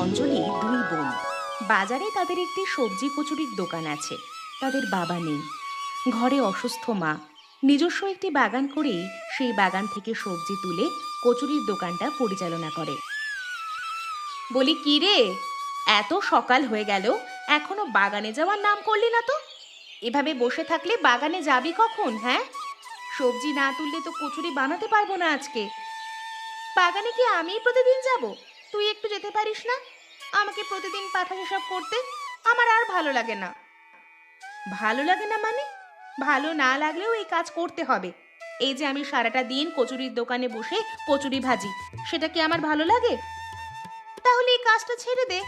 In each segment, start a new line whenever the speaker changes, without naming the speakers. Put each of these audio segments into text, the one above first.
অঞ্জলি দুই বোন। বাজারে তাদের একটি সবজি কচুরির দোকান আছে। তাদের বাবা নেই, ঘরে অসুস্থ মা। নিজস্ব একটি বাগান করেই সেই বাগান থেকে সবজি তুলে কচুরির দোকানটা পরিচালনা করে। বলি কি রে, এত সকাল হয়ে গেল, এখনো বাগানে যাওয়ার নাম করলি না তো? এভাবে বসে থাকলে বাগানে যাবি কখন? হ্যাঁ, সবজি না তুললে তো কচুরি বানাতে পারবো না আজকে। বাগানে কি আমি প্রতিদিন যাব? তুই একটু যেতে পারিস না? আমাকে প্রতিদিন পাঠাস এসব করতে, আমার আর ভালো লাগে না। ভালো লাগে না মানে? ভালো না লাগলেও এই কাজ করতে হবে। এই যে আমি সারাটা দিন কচুরির দোকানে বসে কচুরি ভাজি, সেটা কি আমার ভালো লাগে? তাহলে এই কাজটা ছেড়ে দে,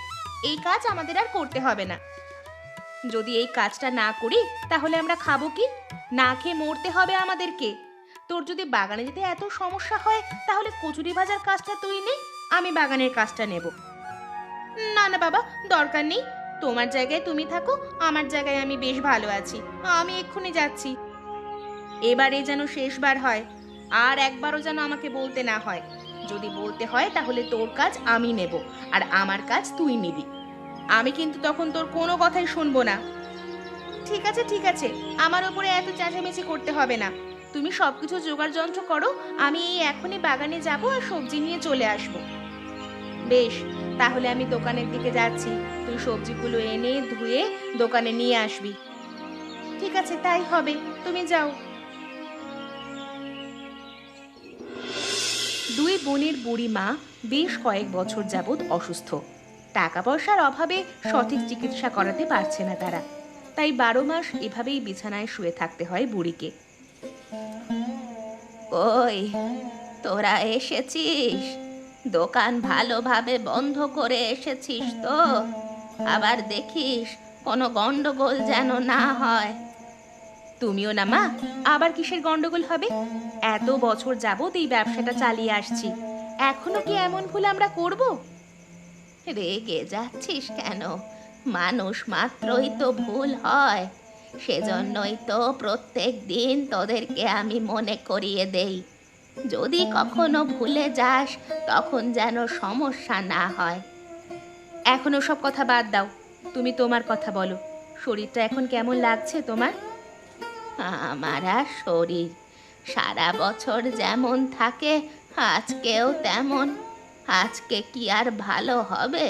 এই কাজ আমাদের আর করতে হবে না। যদি এই কাজটা না করি তাহলে আমরা খাবো কি? না খেয়ে মরতে হবে আমাদেরকে। তোর যদি বাগানে যেতে এত সমস্যা হয় তাহলে কচুরি ভাজার কাজটা তুই নে, আমি বাগানের কাজটা নেব। না না বাবা, দরকার নেই। তোমার জায়গায় তুমি থাকো, আমার জায়গায় আমি বেশ ভালো আছি। আমি এক্ষুনি যাচ্ছি। এবারে যেন শেষবার হয়, আর একবারও যেন আমাকে বলতে না হয়। যদি বলতে হয় তাহলে তোর কাজ আমি নেব, আর আমার কাজ তুই নিবি। আমি কিন্তু তখন তোর কোনো কথাই শুনবো না। ঠিক আছে ঠিক আছে, আমার ওপরে এত চেঁচামেচি করতে হবে না। তুমি সবকিছু জোগাড় যন্ত্র করো, আমি এই এখনই বাগানে যাব আর সবজি নিয়ে চলে আসব। বেশ, তাহলে আমি দোকানের দিকে যাচ্ছি। তুই সবজিগুলো এনে ধুয়ে দোকানে নিয়ে আসবি। ঠিক আছে, তাই হবে, তুমি যাও। দুই বোনের বুড়ি মা বেশ কয়েক বছর যাবৎ অসুস্থ। টাকা পয়সার অভাবে সঠিক চিকিৎসা করাতে পারছে না তারা, তাই 12 মাস এভাবেই বিছানায় শুয়ে থাকতে হয় বুড়িকে। ওই, তোরা এসেছিস? দোকান ভালোভাবে বন্ধ করে এসেছিস তো? আবার দেখিস কোনো গন্ডগোল যেন না হয়। তুমিও না মা, আবার কিসের গন্ডগোল হবে? এত বছর যাবত এই ব্যবসাটা চালিয়ে আসছি, এখনো কি এমন ভুল আমরা করব? রেগে যাচ্ছিস কেন? মানুষ মাত্রই তো ভুল হয়, সেজন্যই তো প্রত্যেক দিন তোদেরকে আমি মনে করিয়ে দেই। যদি কখনো ভুলে যাস তখন যেন সমস্যা না হয়। এখন ওসব কথা বাদ দাও, তুমি তোমার কথা বলো। শরীরটা এখন কেমন লাগছে তোমার? আমার আর শরীর, সারা বছর যেমন থাকে আজকেও তেমন। আজকে কি আর ভালো হবে?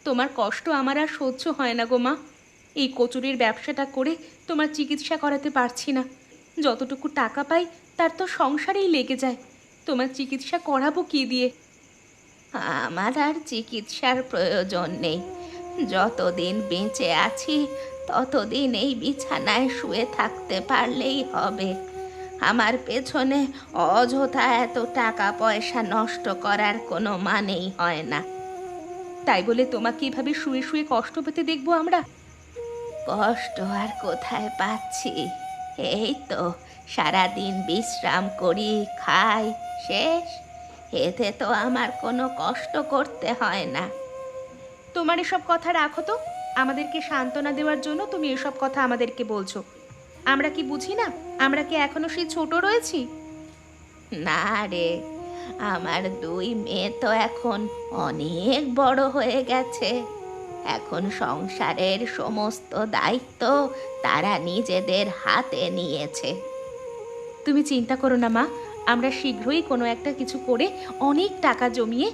তোমার কষ্ট আমার আর সহ্য হয় না গো মা। এই কচুরির ব্যবসাটা করে তোমার চিকিৎসা করাতে পারছি না। যতটুকু টাকা পাই তার তো সংসারেই লেগে যায়। তোমার চিকিৎসা করাবো কি দিয়ে? আমার আর চিকিৎসার প্রয়োজন নেই। যতদিন বেঁচে আছি ততদিন এই বিছানায় শুয়ে থাকতে পারলেই হবে। আমার পেছনে অযথা এত টাকা পয়সা নষ্ট করার কোনো মানেই হয় না। তাই বলে তোমাকে এভাবে শুয়ে শুয়ে কষ্ট পেতে দেখবো আমরা? কষ্ট আর কোথায় পাচ্ছি? এই তো সারাদিন বিশ্রাম করি, খাই, শেষ। এতে তো আমার কোনো কষ্ট করতে হয় না। তোমার এসব কথা রাখো তো। আমাদেরকে সান্ত্বনা দেওয়ার জন্য তুমি এসব কথা আমাদেরকে বলছো। আমরা কি বুঝি না? আমরা কি এখনো সেই ছোট রয়েছি? না রে, আমার দুই মেয়ে তো এখন অনেক বড় হয়ে গেছে। এখন সংসারের সমস্ত দায়িত্ব তারা নিজেদের হাতে নিয়েছে। তুমি চিন্তা করো না মা, আমরা শীঘ্রই কোনো একটা কিছু করে অনেক টাকা জমিয়ে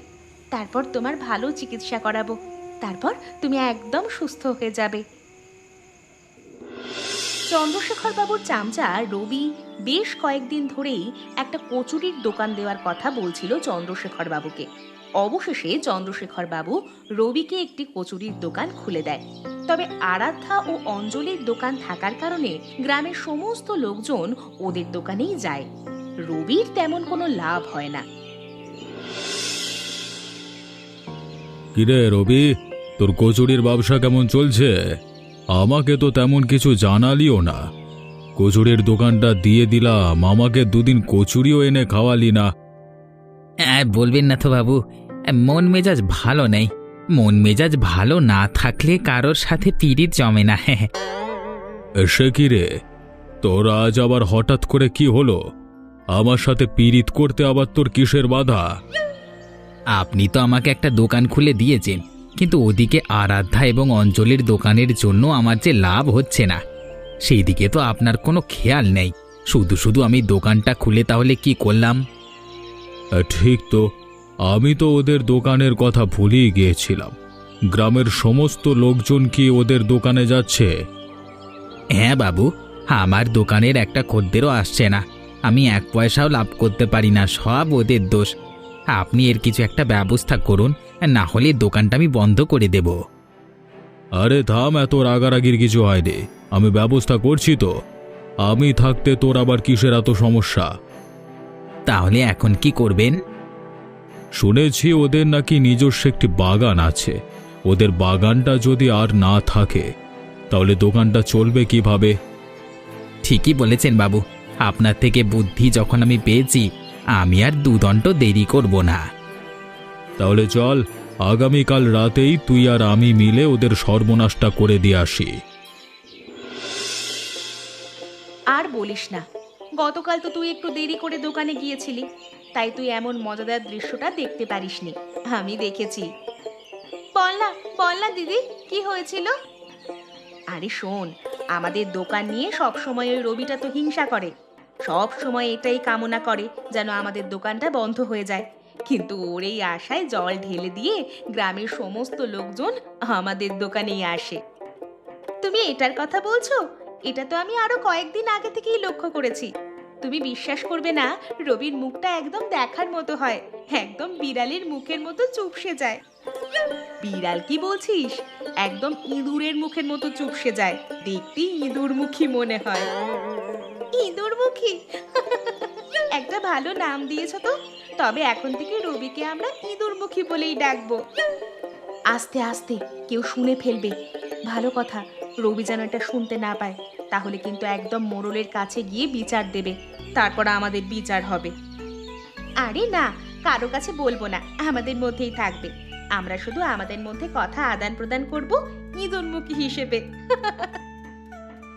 তারপর তোমার ভালো চিকিৎসা করাবো। তারপর তুমি একদম সুস্থ হয়ে যাবে। চন্দ্রশেখর বাবুর চামচা রবি বেশ কয়েকদিন ধরেই একটা কচুরির দোকান দেওয়ার কথা বলছিল চন্দ্রশেখর বাবুকে। অবশেষে চন্দ্রশেখর বাবু রবিকে একটি কচুরির দোকান খুলে দেয়। তবে আরাধ্যা ও অঞ্জলির দোকান থাকার কারণে গ্রামের সমস্ত লোকজন ওদের দোকানেই যায়। রবির তেমন কোনো লাভ হয় না।
কিরে রবি, তোর কচুরির ব্যবসা কেমন চলছে? আমাকে তো তেমন কিছু জানালিও না। কচুরির দোকানটা দিয়ে দিলাম, আমাকে দুদিন কচুরিও এনে খাওয়ালি না।
বলবেন না তো বাবু, মন মেজাজ ভালো নেই। মন মেজাজ ভালো না থাকলে কারোর সাথে পিরিত জমে না।
সে কি রে, তোর আজ আবার হঠাৎ করে কি হলো? আমার সাথে পিরিত করতে আবার তোর কিসের বাধা?
আপনি তো আমাকে একটা দোকান খুলে দিয়েছেন, কিন্তু ওদিকে আরাধ্যা এবং অঞ্জলির দোকানের জন্য আমার যে লাভ হচ্ছে না, সেই দিকে তো আপনার কোনো খেয়াল নেই। শুধু শুধু আমি দোকানটা খুলে তাহলে কি করলাম?
ঠিক তো, আমি তো ওদের দোকানের কথা ভুলেই গিয়েছিলাম। গ্রামের সমস্ত লোকজন কি ওদের দোকানে যাচ্ছে?
হ্যাঁ বাবু, আমার দোকানের একটা খদ্দেরও আসছে না। আমি এক পয়সাও লাভ করতে পারি না, সব ওদের দোষ। আপনি এর কিছু একটা ব্যবস্থা করুন, না হলে দোকানটা আমি বন্ধ করে দেব।
আরে থাম, এত রাগারাগির কিছু হয়নি, আমি ব্যবস্থা করছি তো। আমি থাকতে তোর আবার কিসের এত সমস্যা?
তাহলে এখন কি করবেন?
শুনেছি ওদের নাকি নিজস্ব একটি বাগান আছে। ওদের বাগানটা যদি আর না থাকে তাহলে দোকানটা চলবে কিভাবে?
ঠিকই বলেছেন বাবু, আপনার থেকে বুদ্ধি যখন আমি পেয়েছি, আমি আর দুদণ্ড দেরি করব না।
তাহলে চল, আগামীকাল রাতেই তুই আর আমি মিলে ওদের সর্বনাশটা করে দিয়ে আসি।
আর বলিস না, গতকাল তো তুই একটু দেরি করে দোকানে গিয়েছিলি, তাই তুই এমন মজাদার দৃশ্যটা দেখতে পারিসনি। আমি দেখেছি। বল না দিদি, কি হয়েছিল? আরে শোন, আমাদের দোকান নিয়ে সব সময় ওই রবিটা তো হিংসা করে। সব সময় এটাই কামনা করে যেন আমাদের দোকানটা বন্ধ হয়ে যায়, কিন্তু ওর এই আশায় জল ঢেলে দিয়ে গ্রামের সমস্ত লোকজন আমাদের দোকানেই আসে। তুমি এটার কথা বলছো? এটা তো আমি আরো কয়েকদিন আগে থেকেই লক্ষ্য করেছি। তুমি বিশ্বাস করবে না, রবির মুখটা একদম দেখার মতো হয়, একদম বিড়ালের মুখের মতো চুপসে যায়। বিড়াল কি বলছিস? একদম ইঁদুরের মুখের মতো চুপসে যায়, দেখতে ইঁদুর মুখী মনে হয়। ইঁদুর মুখী? একটা ভালো নাম দিয়েছো তো। তবে এখন থেকে রবিকে আমরা ইঁদুর মুখী বলেই ডাকবো। আস্তে আস্তে, কেউ শুনে ফেলবে। ভালো কথা, রবি যেন এটা শুনতে না পায়, তাহলে কিন্তু একদম মোড়লের কাছে গিয়ে বিচার দেবে, তারপর আমাদের বিচার হবে। আরে না, কারো কাছে বলবো না, আমাদের মধ্যেই থাকবে। আমরা শুধু আমাদের মধ্যে কথা আদান প্রদান করব ইঁদুরমুখী হিসেবে।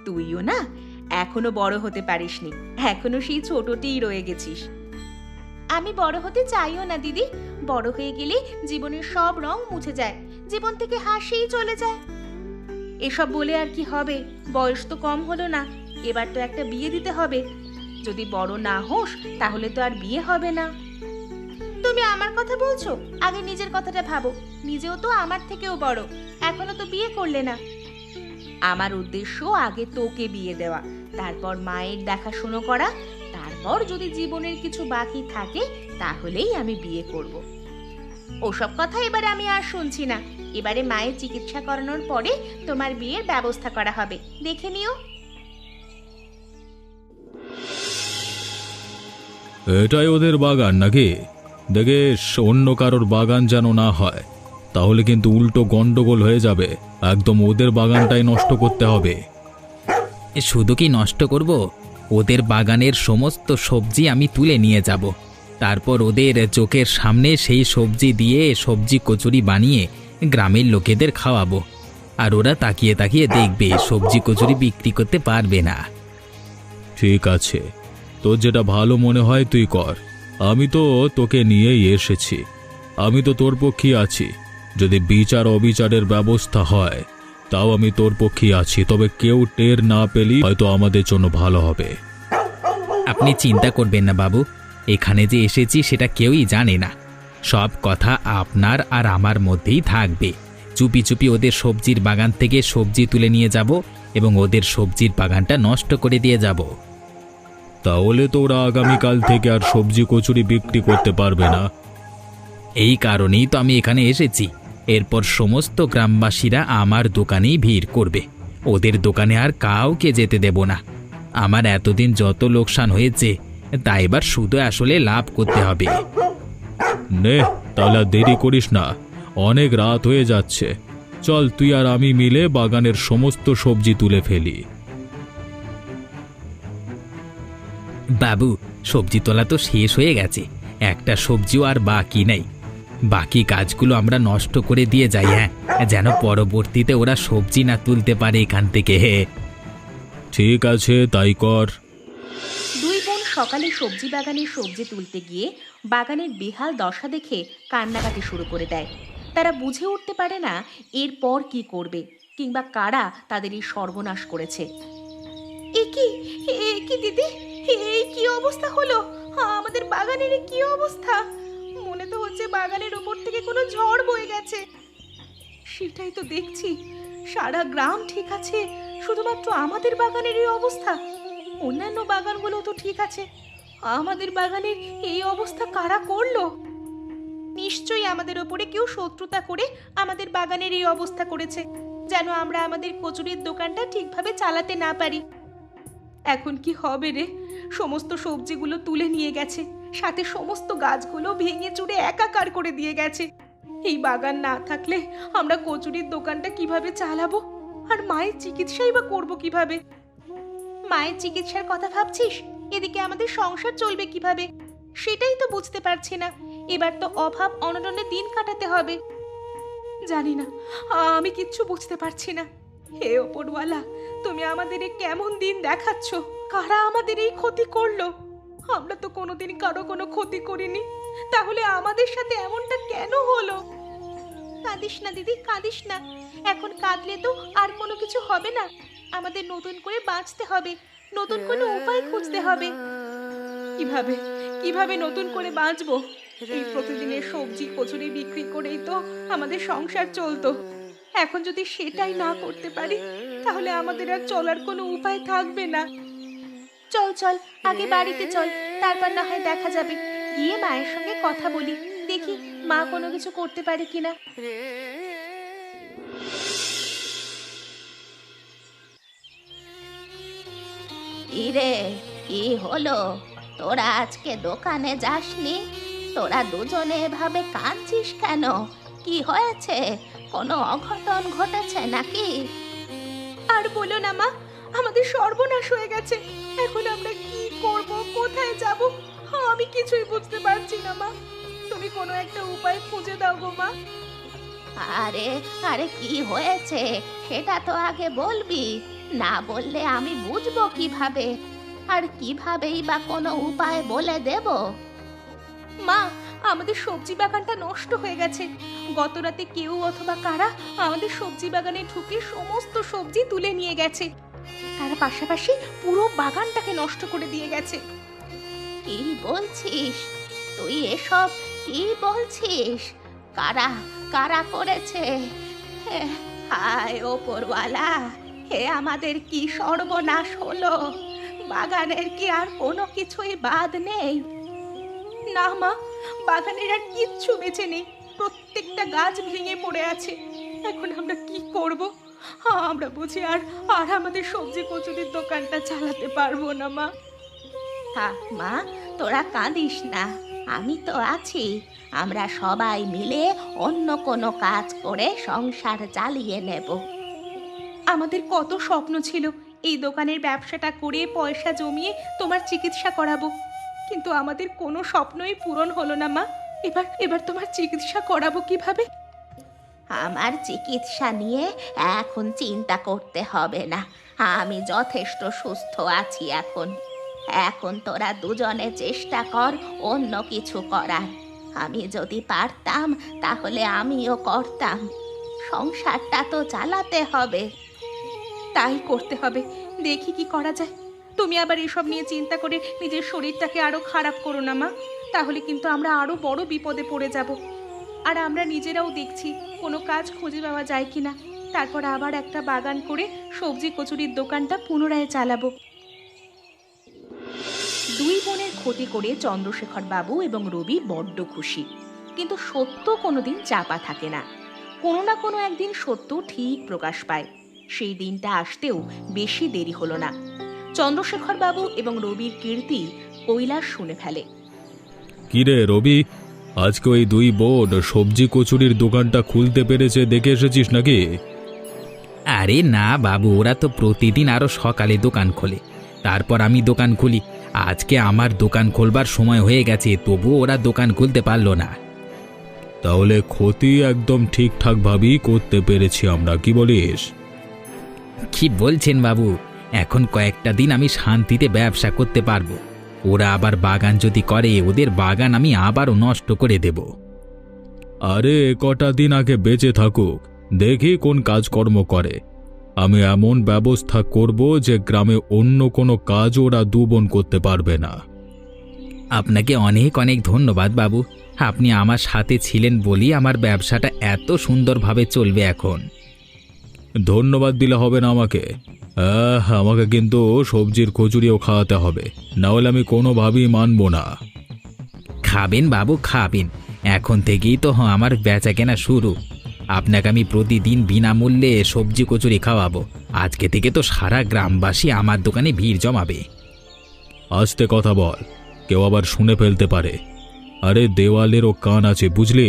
তুইও না এখনো বড় হতে পারিসনি, এখনো সেই ছোটটিই রয়ে গেছিস। আমি বড় হতে চাইও না দিদি, বড় হয়ে গেলে জীবনের সব রং মুছে যায়, জীবন থেকে হাসিই চলে যায়। এসব বলে আর কি হবে? বয়স তো কম হলো না, এবার তো একটা বিয়ে দিতে হবে। যদি বড় না হোস তাহলে তো আর বিয়ে হবে না। তুমি আমার কথা বলছো? আগে নিজের কথাটা ভাবো, নিজেও তো আমার থেকেও বড়, এখনো তো বিয়ে করলে না। আমার উদ্দেশ্য আগে তোকে বিয়ে দেওয়া, তারপর মায়ের দেখাশুনো করা, তারপর যদি জীবনের কিছু বাকি থাকে তাহলেই আমি বিয়ে করব। ওসব কথা এবারে আমি আর শুনছি না। এবারে মায়ের চিকিৎসা করানোর পরে তোমার বিয়ের ব্যবস্থা করা হবে, দেখে নিও।
এটাই ওদের বাগান নাকি? দেখে অন্য কারোর বাগান যেন না হয়, তাহলে কিন্তু উল্টো গন্ডগোল হয়ে যাবে। একদম ওদের বাগানটাই নষ্ট করতে হবে।
শুধু কি নষ্ট করব, ওদের বাগানের সমস্ত সবজি আমি তুলে নিয়ে যাব। তারপর ওদের চোখের সামনে সেই সবজি দিয়ে সবজি কচুরি বানিয়ে গ্রামের লোকেদের খাওয়াবো, আর ওরা তাকিয়ে তাকিয়ে দেখবে, সবজি কচুরি বিক্রি করতে পারবে না।
ঠিক আছে, তোর যেটা ভালো মনে হয় তুই কর। আমি তো তোকে নিয়েই এসেছি, আমি তো তোর পক্ষেই আছি। যদি বিচার অবিচারের ব্যবস্থা হয় তাও আমি তোর পক্ষেই আছি, তবে কেউ টের না পেলেই হয়তো আমাদের জন্য ভালো হবে।
আপনি চিন্তা করবেন না বাবু, এখানে যে এসেছি সেটা কেউই জানে না। সব কথা আপনার আর আমার মধ্যেই থাকবে। চুপি চুপি ওদের সবজির বাগান থেকে সবজি তুলে নিয়ে যাব এবং ওদের সবজির বাগানটা নষ্ট করে দিয়ে যাব।
তাহলে তো ওরা আগামীকাল থেকে আর সবজি কচুরি বিক্রি করতে পারবে না।
এই কারণেই তো আমি এখানে এসেছি। এরপর সমস্ত গ্রামবাসীরা আমার দোকানেই ভিড় করবে, ওদের দোকানে আর কাউকে যেতে দেব না। আমার এতদিন যত লোকসান হয়েছে তা এবার শুধু আসলে লাভ করতে হবে।
নে, তাহলে আর দেরি করিস না, অনেক রাত হয়ে যাচ্ছে। চল, তুই আর আমি মিলে বাগানের সমস্ত সবজি তুলে ফেলি।
বাবু, সবজি তোলা তো শেষ হয়ে গেছে, একটা সবজিও আর বাকি নেই। বাকি কাজগুলো আমরা নষ্ট করে দিয়ে যাই, হ্যাঁ, যেন পরবর্তীতে ওরা সবজি না তুলতে পারে এখান থেকে।
ঠিক আছে, তাই কর।
দুই বোন সকালে সবজি বাগানে সবজি তুলতে গিয়ে বাগানের বেহাল দশা দেখে কান্নাকাটি শুরু করে দেয়। তারা বুঝে উঠতে পারে না এরপর কি করবে, কিংবা কারা তাদের এই সর্বনাশ করেছে। এ কি দিদি, এই কি অবস্থা হলো? আমাদের বাগানের কি অবস্থা? মনে তো হচ্ছে বাগানের উপর থেকে কোনো ঝড় বয়ে গেছে। সেটাই তো দেখছি, সারা গ্রাম ঠিক আছে, শুধুমাত্র আমাদের বাগানের এই অবস্থা। অন্যান্য বাগানগুলো তো ঠিক আছে, আমাদের বাগানের এই অবস্থা কারা করলো? নিশ্চয়ই আমাদের ওপরে কেউ শত্রুতা করে আমাদের বাগানের এই অবস্থা করেছে, যেন আমরা আমাদের কচুরির দোকানটা ঠিকভাবে চালাতে না পারি। এখন কি হবে রে? সমস্ত সবজিগুলো তুলে নিয়ে গেছে, সাথে সমস্ত গাছগুলো ভেঙে চুরে একাকার করে দিয়ে গেছে। এই বাগান না থাকলে আমরা কচুরির দোকানটা কিভাবে চালাবো? আর মায়ের চিকিৎসাই বা করবো কিভাবে? মায়ের চিকিৎসার কথা ভাবছিস, এদিকে আমাদের সংসার চলবে কিভাবে? সেটাই তো বুঝতে পারছি না। এবার তো অভাব অনটনে দিন কাটাতে হবে। জানি না, আমি কিচ্ছু বুঝতে পারছি না। হে ওপরওয়ালা, তুমি আমাদের এ কেমন দিন দেখাচ্ছ? কারা আমাদের এই ক্ষতি করলো? আমরা তো কোনোদিন কারো কোনো ক্ষতি করিনি, তাহলে আমাদের সাথে এমনটা কেন হলো? কাঁদিস না দিদি, কাঁদিস না। এখন কাঁদলে তো আর কোনো কিছু হবে না। আমাদের নতুন করে বাঁচতে হবে, নতুন কোনো উপায় খুঁজতে হবে। কিভাবে কিভাবে নতুন করে বাঁচবো? এই প্রতিদিনের সবজি কচুরি বিক্রি করেই তো আমাদের সংসার চলতো। এখন যদি সেটাই না করতে পারি, তাহলে আমাদের আর চলার কোনো উপায় থাকবে না। চল চল, আগে বাড়িতে চল, তারপর না হয় দেখা যাবে। গিয়ে মায়ের সঙ্গে কথা বলি, দেখি মা কোনো কিছু করতে পারে কিনা। ইরে, কি হলো? তোরা আজকে দোকানে যাসনি? তোরা দুজনে এভাবে কাঁদছিস কেন? কি হয়েছে? কোনো অঘটন ঘটেছে নাকি? আর বলো না মা, আমাদের সর্বনাশ হয়ে গেছে। এখন আমরা কি করব, কোথায় যাব? আমি কিছুই বুঝতে পারছি না মা। তুমি কোনো একটা উপায় খুঁজে দাও গো মা। আরে আরে, কি হয়েছে সেটা তো আগে বলবি, না বললে আমি বুঝবো কিভাবে? আর কিভাবেই বা কোনো উপায় বলে দেব? মা, আমাদের সবজি বাগানটা নষ্ট হয়ে গেছে। গত রাতে কেউ অথবা কারা আমাদের সবজি বাগানে ঢুকে সমস্ত সবজি তুলে নিয়ে গেছে। তারা পাশাপাশি পুরো বাগানটাকে নষ্ট করে দিয়ে গেছে। কি বলছিস তুই? এসব কি বলছিস? কারা কারা করেছে? হায় ওপরওয়ালা, হে আমাদের কি সর্বনাশ হলো! বাগানের কি আর কোনো কিছুই বাদ নেই? না মা, বাগানের আর কিচ্ছু বেঁচে নেই। প্রত্যেকটা গাছ ভেঙে পড়ে আছে। এখন আমরা কি করব? আমরা বুঝি আর আমাদের সবজি কচুরির দোকানটা চালাতে পারবো না মা। থাক মা, তোরা কাঁদিস না, আমি তো আছি। আমরা সবাই মিলে অন্য কোনো কাজ করে সংসার চালিয়ে নেব। আমাদের কত স্বপ্ন ছিল এই দোকানের ব্যবসাটা করে পয়সা জমিয়ে তোমার চিকিৎসা করাবো, কিন্তু আমাদের কোনো স্বপ্নই পূরণ হলো না মা। এবার তোমার চিকিৎসা করাবো কিভাবে? আমার চিকিৎসা নিয়ে এখন চিন্তা করতে হবে না, আমি যথেষ্ট সুস্থ আছি এখন। এখন তোরা দুজনে চেষ্টা কর অন্য কিছু করার। আমি যদি পারতাম তাহলে আমিও করতাম। সংসারটা তো চালাতে হবে। তাই করতে হবে, দেখি কি করা যায়। তুমি আবার এসব নিয়ে চিন্তা করে নিজের শরীরটাকে আরো খারাপ করো না মা, তাহলে কিন্তু আমরা আরো বড় বিপদে পড়ে যাব। আর আমরা নিজেরাও দেখছি কোনো কাজ খুঁজে পাওয়া যায় কিনা, তারপর আবার একটা বাগান করে সবজি কচুরির দোকানটা পুনরায় চালাবো। দুই বোনের ক্ষতি করে চন্দ্রশেখর বাবু এবং রবি বড্ড খুশি, কিন্তু সত্য কোনোদিন চাপা থাকে না। কোনো না কোনো একদিন সত্য ঠিক প্রকাশ পায়। সেই দিনটা আসতেও বেশি দেরি হলো না। চন্দ্রশেখর বাবু এবং রবির কীর্তি কৈলাস শুনে ফেলে।
কিরে রবি, আজকে ওই দুই বোন সবজি কচুরির দোকানটা খুলতে পেরেছে দেখে এসেছিস নাকি?
আরে না বাবু, ওরা তো প্রতিদিন আরো সকালে দোকান খোলে, তারপর আমি দোকান খুলি। আজকে আমার দোকান খোলবার সময় হয়ে গেছে, তবুও ওরা দোকান খুলতে পারলো না।
তাহলে ক্ষতি একদম ঠিকঠাক ভাবেই করতে পেরেছি আমরা, কি বলিস?
কি বলছেন বাবু? এখন কয়েকটা দিন আমি শান্তিতে ব্যবসা করতে পারবো। ওরা আবার বাগান যদি করে ওদের বাগান আমি আবারও নষ্ট করে দেব।
আরে কটা দিন আগে বেঁচে থাকুক, দেখি কোন কাজকর্ম করে। আমি এমন ব্যবস্থা করব যে গ্রামে অন্য কোনো কাজ ওরা দুবন করতে পারবে না।
আপনাকে অনেক অনেক ধন্যবাদ বাবু। আপনি আমার সাথে ছিলেন বলেই আমার ব্যবসাটা এত সুন্দরভাবে চলবে এখন।
ধন্যবাদ দিলে হবে না আমাকে। আমাকে কিন্তু সবজির কচুরিও খাওয়াতে হবে, না হলে আমি কোনোভাবেই মানব না।
খাবেন বাবু খাবেন, এখন থেকেই তো আমার বেচা কেনা শুরু। আপনাকে আমি প্রতিদিন বিনামূল্যে সবজি কচুরি খাওয়াবো। আজকে থেকে তো সারা গ্রামবাসী আমার দোকানে ভিড় জমাবে।
আস্তে কথা বল, কেউ আবার শুনে ফেলতে পারে। আরে দেওয়ালেরও কান আছে বুঝলি,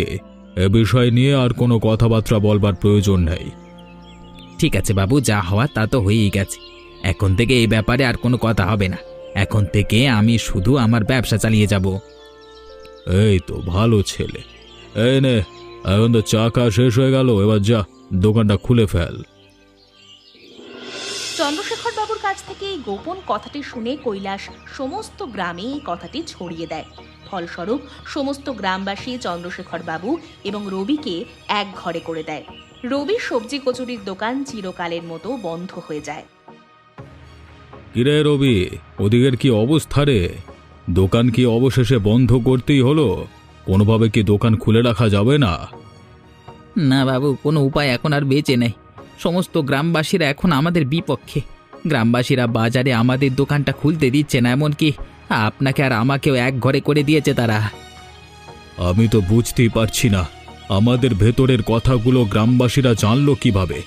এ বিষয় নিয়ে আর কোনো কথাবার্তা বলবার প্রয়োজন নেই।
ঠিক আছে বাবু, যা হওয়া তা তো হয়েই গেছে। এখন থেকে এই ব্যাপারে আর কোনো কথা হবে না। এখন থেকে আমি শুধু আমার ব্যবসা চালিয়ে যাব।
এই তো ভালো ছেলে। এই নে, এখন তো চা খাওয়া শেষ হয়ে গেল, এবার যা দোকানটা খুলে ফেল।
চন্দ্রশেখর বাবুর কাছ থেকে এই গোপন কথাটি শুনে কৈলাস সমস্ত গ্রামে এই কথাটি ছড়িয়ে দেয়। ফলস্বরূপ সমস্ত গ্রামবাসী চন্দ্রশেখর বাবু এবং রবিকে এক ঘরে করে দেয়। রবির সবজি কচুরির দোকান চিরকালের মতো বন্ধ হয়ে যায়।
কিরে রবি, ওদিকের কি অবস্থা রে? দোকান কি অবশেষে বন্ধ করতেই হলো? কোনোভাবে কি দোকান খুলে রাখা যাবে না?
না বাবু, কোনো উপায় এখন আর বেঁচে নেই। সমস্ত গ্রামবাসীরা এখন আমাদের বিপক্ষে। গ্রামবাসীরা বাজারে আমাদের দোকানটা খুলতে দিচ্ছে না, এমনকি আপনাকে আর আমাকেও এক ঘরে করে দিয়েছে তারা।
আমি তো বুঝতেই পারছি না, আমাদের ভেতরের কথাগুলো গ্রামবাসীরা জানলো কিভাবে?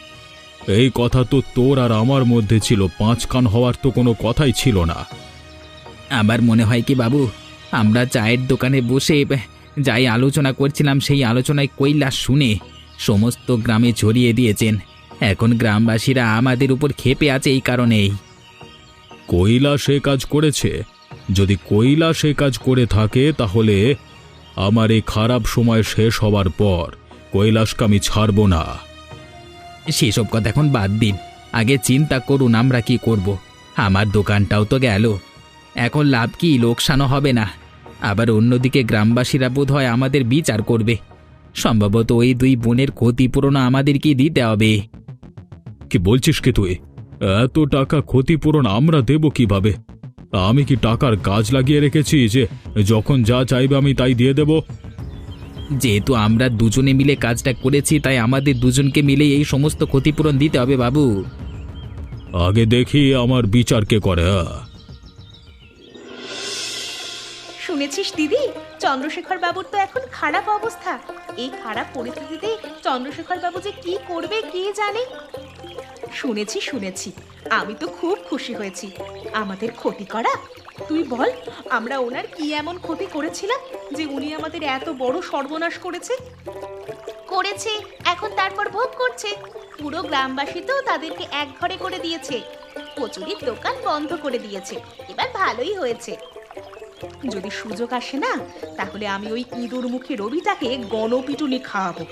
এই কথা তো তোর আর আমার মধ্যে ছিল, পাঁচ কান হওয়ার তো কোনো কথাই ছিল না।
আমার মনে হয় কি বাবু, আমরা চায়ের দোকানে বসে যাই আলোচনা করছিলাম সেই আলোচনায় কৈলাস শুনে সমস্ত গ্রামে ছড়িয়ে দিয়েছেন। এখন গ্রামবাসীরা আমাদের উপর ক্ষেপে আছে এই কারণেই।
কৈলাস সে কাজ করেছে? যদি কৈলাস সে কাজ করে থাকে তাহলে আমার এই খারাপ সময় শেষ হবার পর কৈলাসকে আমি ছাড়ব না।
সেসব কথা এখন বাদ দিন, আগে চিন্তা করুন আমরা কি করব। আমার দোকানটাও তো গেল, এখন লাভ কি লোকসানও হবে না। আবার অন্যদিকে গ্রামবাসীরা বোধ হয় আমাদের বিচার করবে। সম্ভবত ওই দুই বোনের ক্ষতিপূরণ আমাদেরকেই দিতে হবে।
কি বলছিস কি তুই? এত টাকা ক্ষতিপূরণ আমরা দেব কিভাবে? আমি কি টাকার গাছ লাগিয়ে রেখেছি যে যখন যা চাইবে আমি তাই দিয়ে দেব?
যেহেতু আমরা দুজনে মিলে কাজটা করেছি, তাই আমাদের দুজনকে মিলে এই সমস্ত ক্ষতিপূরণ দিতে হবে বাবু।
আগে দেখি আমার বিচার কে করে।
শুনেছিস দিদি, চন্দ্রশেখর বাবুর তো এখন খারাপ অবস্থা। এই খারাপ পরিস্থিতিতে চন্দ্রশেখর বাবু যে কি করবে কে জানে। শুনেছি, আমি তো খুব খুশি হয়েছি। আমাদের ক্ষতি করা? তুই বল, আমরা ওনার কি এমন ক্ষতি করেছিলাম যে উনি আমাদের এত বড় সর্বনাশ করেছে? এখন তারপর ভোগ করছে। পুরো গ্রামবাসী তো তাদেরকে এক ঘরে করে দিয়েছে, কচুরির দোকান বন্ধ করে দিয়েছে। এবার ভালোই হয়েছে। যদি সুযোগ আসে না, তাহলে আমি ওই ইঁদুর মুখী রবিটাকে গণপিটুনি খাওয়াবো।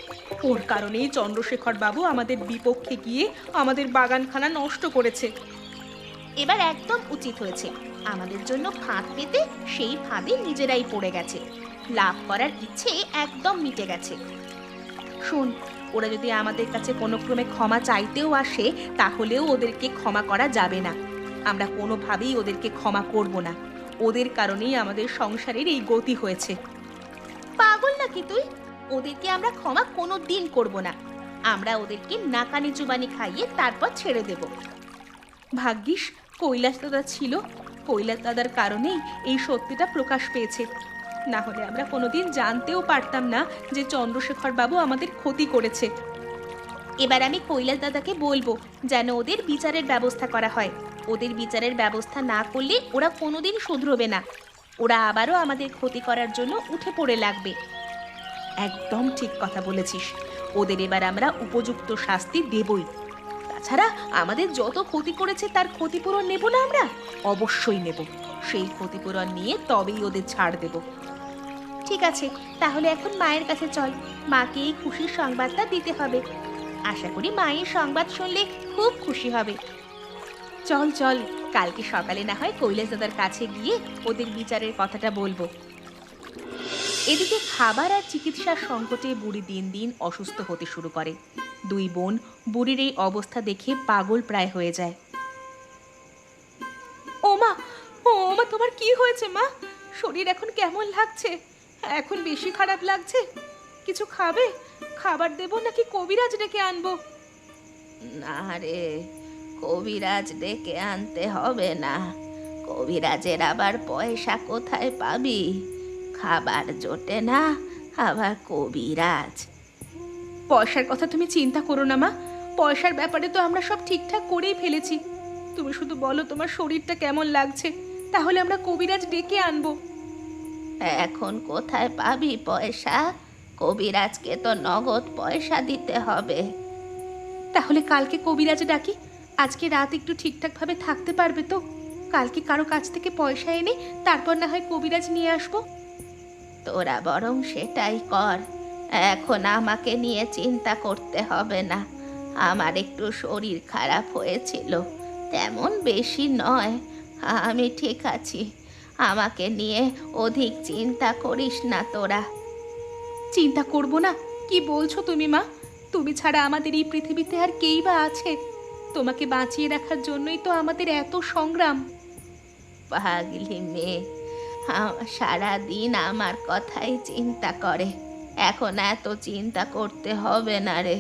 ওর কারণেই চন্দ্রশেখর বাবু আমাদের বিপক্ষে গিয়ে আমাদের বাগানখানা নষ্ট করেছে। এবার একদম উচিত হয়েছে। আমাদের জন্য ফাঁদ পেতে সেই ফাঁদে নিজেরাই পড়ে গেছে। লাভ করার ইচ্ছে একদম মিটে গেছে। শোন, ওরা যদি আমাদের কাছে কোনো ক্রমে ক্ষমা চাইতেও আসে, তাহলেও ওদেরকে ক্ষমা করা যাবে না। আমরা কোনোভাবেই ওদেরকে ক্ষমা করব না। ওদের কারণেই আমাদের সংসারের এই গতি হয়েছে। পাগল নাকি তুই? ওদেরকে আমরা ক্ষমা কোনো দিন করব না। আমরা ওদেরকে নাকানি চুবানি খাইয়ে তারপর ছেড়ে দেব। ভাগ্যিস কৈলাস দাদা ছিল। কৈলাস দাদার কারণেই এই সত্যিটা প্রকাশ পেয়েছে। না হলে আমরা কোনোদিন জানতেও পারতাম না যে চন্দ্রশেখর বাবু আমাদের ক্ষতি করেছে। এবার আমি কৈলাস দাদাকে বলবো যেন ওদের বিচারের ব্যবস্থা করা হয়। ওদের বিচারের ব্যবস্থা না করলে ওরা কোনোদিন শুধরবে না। ওরা আবারও আমাদের ক্ষতি করার জন্য উঠে পড়ে লাগবে। একদম ঠিক কথা বলেছিস। ওদের এবার আমরা উপযুক্ত শাস্তি দেবই। তাছাড়া আমাদের যত ক্ষতি করেছে তার ক্ষতিপূরণ নেব না আমরা? অবশ্যই নেব। সেই ক্ষতিপূরণ নিয়ে তবেই ওদের ছাড় দেব। ঠিক আছে, তাহলে এখন মায়ের কাছে চল। মাকে এই খুশির সংবাদটা দিতে হবে। আশা করি মায়ের সংবাদ শুনলে খুব খুশি হবে। চল চল, কালকে সকালে না হয় কৈলাস দাদার কাছে গিয়ে ওদের বিচারের কথাটা বলবো। এদিকে খাবার আর চিকিৎসার সংকটে বুড়ি দিন দিন অসুস্থ হতে শুরু করে। দুই বোন বুড়ির এই অবস্থা দেখে পাগল প্রায় হয়ে যায়। ও মা, তোমার কি হয়েছে মা? শরীর এখন কেমন লাগছে? এখন বেশি খারাপ লাগছে? কিছু খাবে? খাবার দেবো নাকি কবিরাজ ডেকে আনবো? না রে, কবিরাজ ডেকে আনতে হবে না। কবিরাজের আবার পয়সা কোথায় পাবি? খাবার জোটে না, আবার কবিরাজ। পয়সার কথা তুমি চিন্তা করো না মা, পয়সার ব্যাপারে তো আমরা সব ঠিকঠাক করেই ফেলেছি। তুমি শুধু বলো তোমার শরীরটা কেমন লাগছে, তাহলে আমরা কবিরাজ ডেকে আনবো। এখন কোথায় পাবি পয়সা? কবিরাজকে তো নগদ পয়সা দিতে হবে। তাহলে কালকে কবিরাজ ডাকি। আজকে রাত একটু ঠিকঠাকভাবে থাকতে পারবে তো? কালকে কারো কাছ থেকে পয়সা এনে তারপর না হয় কবিরাজ নিয়ে আসবো। তোরা বরং সেটাই কর, এখন আমাকে নিয়ে চিন্তা করতে হবে না। আমার একটু শরীর খারাপ হয়েছিল, তেমন বেশি নয়, আমি ঠিক আছি। আমাকে নিয়ে অধিক চিন্তা করিস না তোরা। চিন্তা করব না? কি বলছো তুমি মা? তুমি ছাড়া আমাদের এই পৃথিবীতে আর কেই বা আছে? তোমাকে বাঁচিয়ে রাখার জন্যই তো আমাদের এত সংগ্রাম। পাগলি মেয়ে, সারাদিন আমার কথাই চিন্তা করে, এখন এত চিন্তা করতে হবে না রে।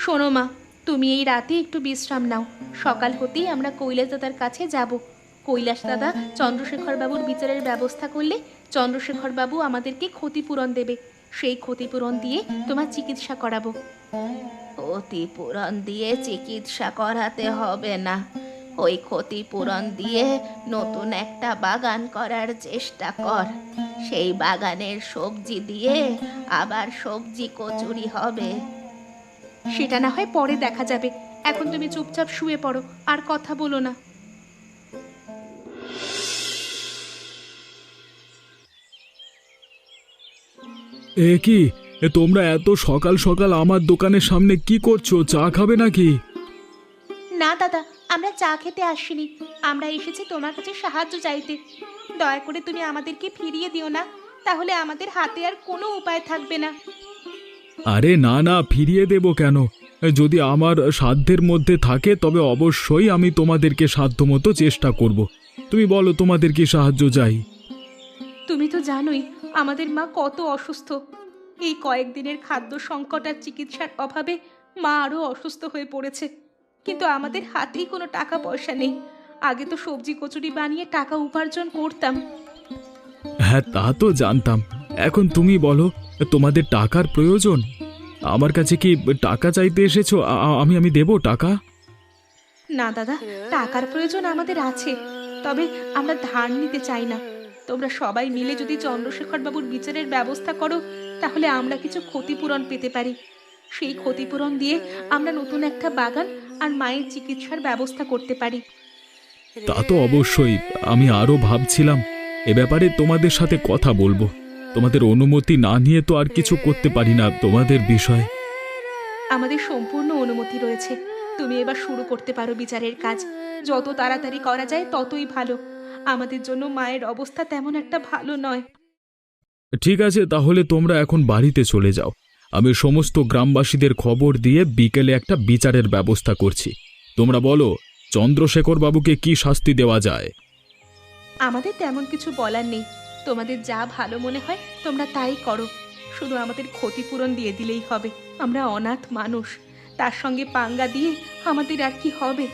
শোনো মা, তুমি এই রাতে একটু বিশ্রাম নাও। সকাল হতেই আমরা কৈলাস দাদার কাছে যাব। কৈলাস দাদা চন্দ্রশেখর বাবুর বিচারের ব্যবস্থা করলে চন্দ্রশেখর বাবু আমাদেরকে ক্ষতিপূরণ দেবে। সেই ক্ষতিপূরণ দিয়ে তোমার চিকিৎসা করাবো। ক্ষতিপূরণ দিয়ে চিকিৎসা করাতে হবে না, ওই ক্ষতিপূরণ দিয়ে নতুন একটা বাগান করার চেষ্টা কর। সেই বাগানের সবজি দিয়ে আবার সবজি কচুরি হবে। সেটা না হয় পরে দেখা যাবে, এখন তুমি চুপচাপ শুয়ে পড়ো, আর কথা বলো না।
এ কি, তোমরা এত সকাল সকাল আমার দোকানের সামনে কি করছো? চা খাবে নাকি?
না দাদা, আমরা চা খেতে আসিনি, আমরা এসেছি তোমার কাছে সাহায্য চাইতে। দয়া করে তুমি আমাদেরকে ফিরিয়ে দিও না, তাহলে আমাদের হাতে আর কোনো উপায় থাকবে না।
আরে না না, ফিরিয়ে দেব কেন? যদি আমার সাধ্যের মধ্যে থাকে তবে অবশ্যই আমি তোমাদেরকে সাধ্যমতো চেষ্টা করব। তুমি বলো তোমাদের কি সাহায্য চাই?
তুমি তো জানোই আমাদের মা কত অসুস্থ। এই কয়েকদিনের খাদ্য সংকট আর চিকিৎসার অভাবে মা আরও অসুস্থ হয়ে পড়েছে, কিন্তু আমাদের হাতেই কোনো টাকা পয়সা নেই। আগে তো সবজি কচুরি বানিয়ে টাকা উপার্জন করতাম।
হ্যাঁ, তা তো জানতাম। এখন তুমি বলো, তোমাদের টাকার প্রয়োজন? আমার কাছে কি টাকা চাইতে এসেছো? আমি দেব টাকা?
না দাদা, টাকার প্রয়োজন আমাদের আছে, তবে আমরা ধার নিতে চাই না। তোমরা সবাই মিলে যদি চন্দ্রশেখর বাবুর বিচারের ব্যবস্থা করো, তাহলে আমরা কিছু ক্ষতিপূরণ পেতে পারি। সেই ক্ষতিপূরণ দিয়ে আমরা নতুন একটা বাগান আর মায়ের চিকিৎসার ব্যবস্থা করতে পারি।
তা তো অবশ্যই, আমি আরো ভাবছিলাম এ ব্যাপারে তোমাদের সাথে কথা বলবো। তোমাদের অনুমতি না নিয়ে তো আর কিছু করতে পারি না তোমাদের বিষয়।
আমাদের সম্পূর্ণ অনুমতি রয়েছে। তুমি এবার শুরু করতে পারো বিচারের কাজ। যত তাড়াতাড়ি করা যায় ততই ভালো। আমাদের জন্য মায়ের অবস্থা তেমন একটা ভালো নয়।
ঠিক আছে, তাহলে তোমরা এখন বাড়িতে চলে যাও। আমি সমস্ত গ্রামবাসীদের খবর দিয়ে বিকেলে একটা বিচারের ব্যবস্থা করছি। তোমরা বলো, চন্দ্রশেখর বাবুকে কি শাস্তি দেওয়া যায়?
আমাদের তেমন কিছু বলার নেই, তোমাদের যা ভালো মনে হয় তোমরা তাই করো। শুধু আমাদের ক্ষতিপূরণ দিয়ে দিলেই হবে। আমরা অনাথ মানুষ, তার সঙ্গে পাঙ্গা দিয়ে আমাদের আর কি হবে?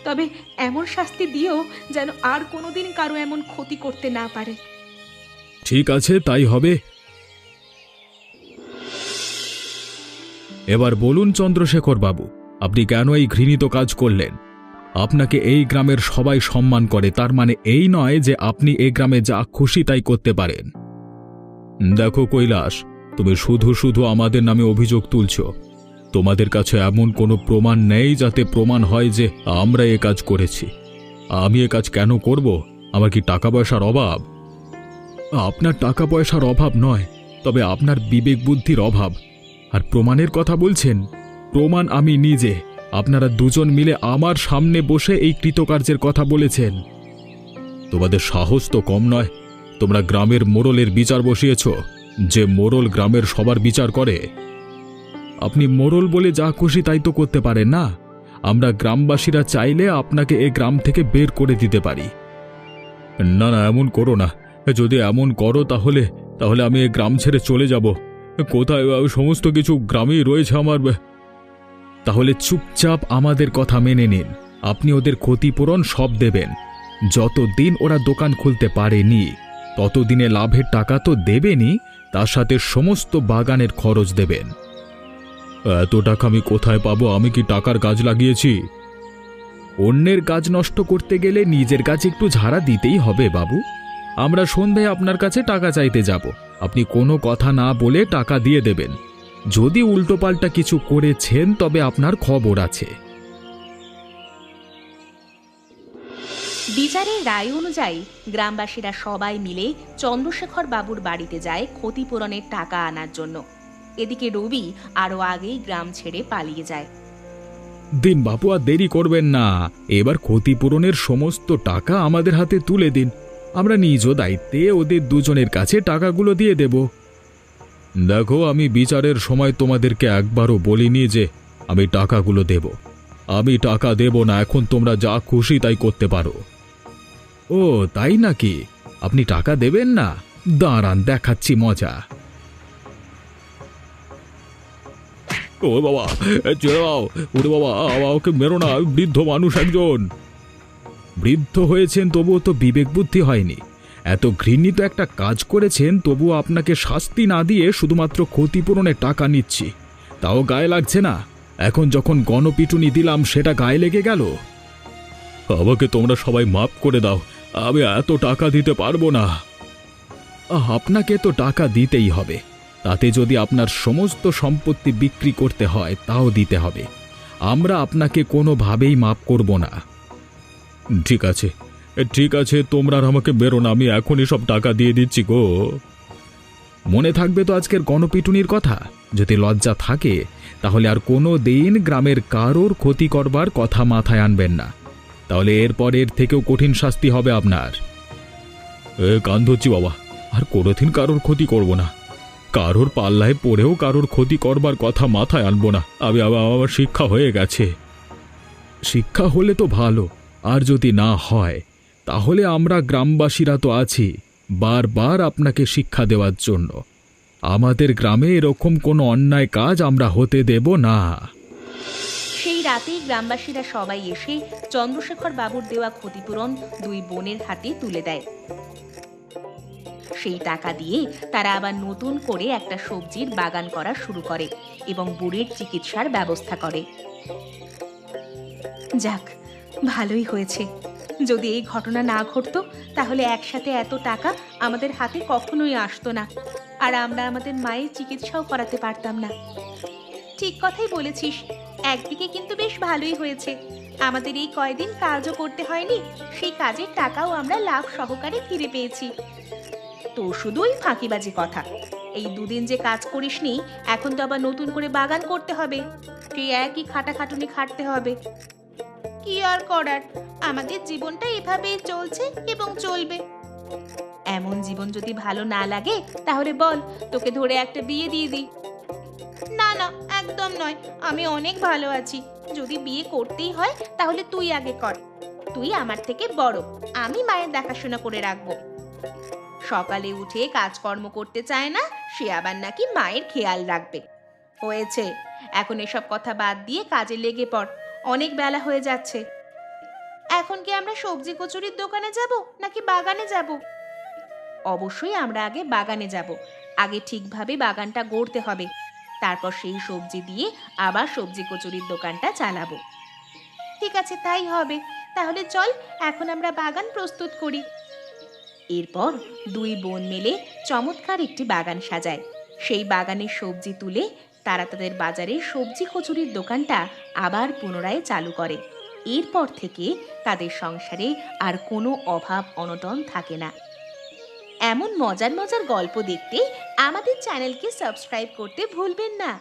তবে এমন শাস্তি দিও যেন আর কোনোদিন কারো এমন ক্ষতি করতে না পারে।
ঠিক আছে, তাই হবে। এবার বলুন চন্দ্রশেখর বাবু, আপনি কেন এই ঘৃণিত কাজ করলেন? আপনাকে এই গ্রামের সবাই সম্মান করে, তার মানে এই নয় যে আপনি এই গ্রামে যা খুশি তাই করতে পারেন। দেখো কৈলাস, তুমি শুধু শুধু আমাদের নামে অভিযোগ তুলছো। তোমাদের কাছে এমন কোনো প্রমাণ নেই যাতে প্রমাণ হয় যে আমরা এ কাজ করেছি। আমি এ কাজ কেন করব? আমার কি টাকা পয়সার অভাব? আপনার টাকা পয়সার অভাব নয়, তবে আপনার বিবেক বুদ্ধির অভাব। আর প্রমাণের কথা বলছেন? প্রমাণ আমি নিজে। আপনারা দুজন মিলে আমার সামনে বসে এই কৃতকার্যের কথা বলেছেন। তোমাদের সাহস তো কম নয়। তোমরা গ্রামের মোড়লের বিচার বসিয়েছ, যে মোড়ল গ্রামের সবার বিচার করে। আপনি মোড়ল বলে যা খুশি তাই তো করতে পারেন না। আমরা গ্রামবাসীরা চাইলে আপনাকে এ গ্রাম থেকে বের করে দিতে পারি। না না, এমন করো না। যদি এমন করো তাহলে তাহলে আমি এই গ্রাম ছেড়ে চলে যাব। কোথায় সমস্ত কিছু গ্রামেই রয়েছে আমার। তাহলে চুপচাপ আমাদের কথা মেনে নিন। আপনি ওদের ক্ষতিপূরণ সব দেবেন। যতদিন ওরা দোকান খুলতে পারেনি ততদিনে লাভের টাকা তো দেবেনই, তার সাথে সমস্ত বাগানের খরচ দেবেন। এত টাকা আমি কোথায় পাবো? আমি কি টাকার কাজ লাগিয়েছি? অন্যের কাজ নষ্ট করতে গেলে নিজের কাছে একটু ঝাড়া দিতেই হবে বাবু। আমরা সন্ধ্যায় আপনার কাছে টাকা চাইতে যাব, আপনি কোনো কথা না বলে টাকা দিয়ে দেবেন। যদি উল্টোপাল্টা কিছু করেছেন তবে আপনার খবর আছে।
বিচারের রায় অনুযায়ী গ্রামবাসীরা সবাই মিলে চন্দ্রশেখর বাবুর বাড়িতে যায় ক্ষতিপূরণের টাকা আনার জন্য। এদিকে রবি আরো আগেই গ্রাম ছেড়ে পালিয়ে যায়।
দিন বাপু, আর দেরি করবেন না। এবার ক্ষতিপূরণের সমস্ত টাকা আমাদের হাতে তুলে দিন। আমরা নিজ দায়িত্বে ওদের দুজনের কাছে টাকাগুলো দিয়ে দেব। দেখো, আমি বিচারের সময় তোমাদেরকে একবারও বলিনি যে আমি টাকাগুলো দেব। আমি টাকা দেব না। এখন তোমরা যা খুশি তাই করতে পারো। ও তাই নাকি? আপনি টাকা দেবেন না? দাঁড়ান, দেখাচ্ছি মজা। ও বাবা, ছেড়ে দাও। ওরে বাবা, ওকে মেরো না, বৃদ্ধ মানুষ একজন। বৃদ্ধ হয়েছেন তবুও তো বিবেক বুদ্ধি হয়নি। এত ঘৃণিত একটা কাজ করেছেন তবুও আপনাকে শাস্তি না দিয়ে শুধুমাত্র ক্ষতিপূরণের টাকা নিচ্ছি, তাও গায়ে লাগছে না। এখন যখন গণপিটুনি দিলাম সেটা গায়ে লেগে গেল। আমাকে তোমরা সবাই মাফ করে দাও। আমি এত টাকা দিতে পারবো না। আপনাকে তো টাকা দিতেই হবে। তাতে যদি আপনার সমস্ত সম্পত্তি বিক্রি করতে হয় তাও দিতে হবে। আমরা আপনাকে কোনোভাবেই মাফ করব না। ঠিক আছে, ঠিক আছে, তোমরা আর আমাকে বেরো না। আমি এখনই সব টাকা দিয়ে দিচ্ছি গো। মনে থাকবে তো আজকের গণপিটুনির কথা? যদি লজ্জা থাকে তাহলে আর কোনো দিন গ্রামের কারোর ক্ষতি করবার কথা মাথায় আনবেন না। তাহলে এরপর এর থেকেও কঠিন শাস্তি হবে আপনার। কান ধরছি বাবা, আর কোনোদিন কারোর ক্ষতি করব না। কারোর পাল্লায় পড়েও কারোর ক্ষতি করবার কথা মাথায় আনবো না। আমার শিক্ষা হয়ে গেছে। শিক্ষা হলে তো ভালো, আর যদি না হয় তাহলে আমরা গ্রামবাসীরা তো আছি বারবার আপনাকে শিক্ষা দেওয়ার জন্য। আমাদের গ্রামে এরকম কোনো অন্যায় কাজ আমরা হতে দেব না।
সেই রাতেই গ্রামবাসীরা সবাই এসে চন্দ্রশেখর বাবুর দেওয়া ক্ষতিপূরণ দুই বোনের হাতে তুলে দেয়। সেই টাকা দিয়ে তারা আবার নতুন করে একটা সবজির বাগান করা শুরু করে এবং বুড়ির চিকিৎসার ব্যবস্থা করে। যাক, ভালোই হয়েছে। যদি এই ঘটনা না ঘটতো তাহলে একসাথে এত টাকা আমাদের হাতে কখনোই আসতো না, আর আমরা আমাদের মায়ের চিকিৎসাও করাতে পারতাম না। ঠিক কথাই বলেছিস। একদিকে কিন্তু বেশ ভালোই হয়েছে। আমাদের এই কয়দিন কাজও করতে হয়নি, সেই কাজের টাকাও আমরা লাভ সহকারে ফিরে পেয়েছি। তো শুধুই ফাঁকিবাজি কথা। এই দুদিন যে কাজ করিসনি, এখন তো আবার নতুন করে বাগান করতে হবে। সেই একই খাটাখাটুনি খাটতে হবে। কি আর করার, আমাদের জীবনটা এভাবেই চলছে এবং চলবে। এমন জীবন যদি ভালো না লাগে তাহলে বল, তোকে ধরে একটা বিয়ে দিয়ে দিই। না না, একদম নয়। আমি অনেক ভালো আছি। যদি বিয়ে করতেই হয় তাহলে তুই আগে কর। তুই আমার থেকে বড়, আমি মায়ের দেখাশোনা করে রাখবো। সকালে উঠে কাজকর্ম করতে চায় না, সে আবার নাকি মায়ের খেয়াল রাখবে। হয়েছে, এখন এসব কথা বাদ দিয়ে কাজে লেগে পড়। অনেক বেলা হয়ে যাচ্ছে। এখন কি আমরা সবজি কচুরির দোকানে যাব নাকি বাগানে যাব? অবশ্যই আমরা আগে বাগানে যাব। আগে ঠিকভাবে বাগানটা গড়তে হবে, তারপর সেই সবজি দিয়ে আবার সবজি কচুরির দোকানটা চালাবো। ঠিক আছে, তাই হবে। তাহলে চল এখন আমরা বাগান প্রস্তুত করি। এরপর দুই বোন মিলে চমৎকার একটি বাগান সাজায়। সেই বাগানের সবজি তুলে তারা তাদের বাজারে সবজি কচুরির দোকানটা আবার পুনরায় চালু করে। এরপর থেকে তাদের সংসারে আর কোনো অভাব অনটন থাকে না। এমন মজার মজার গল্প দেখতে আমাদের চ্যানেলকে সাবস্ক্রাইব করতে ভুলবেন না।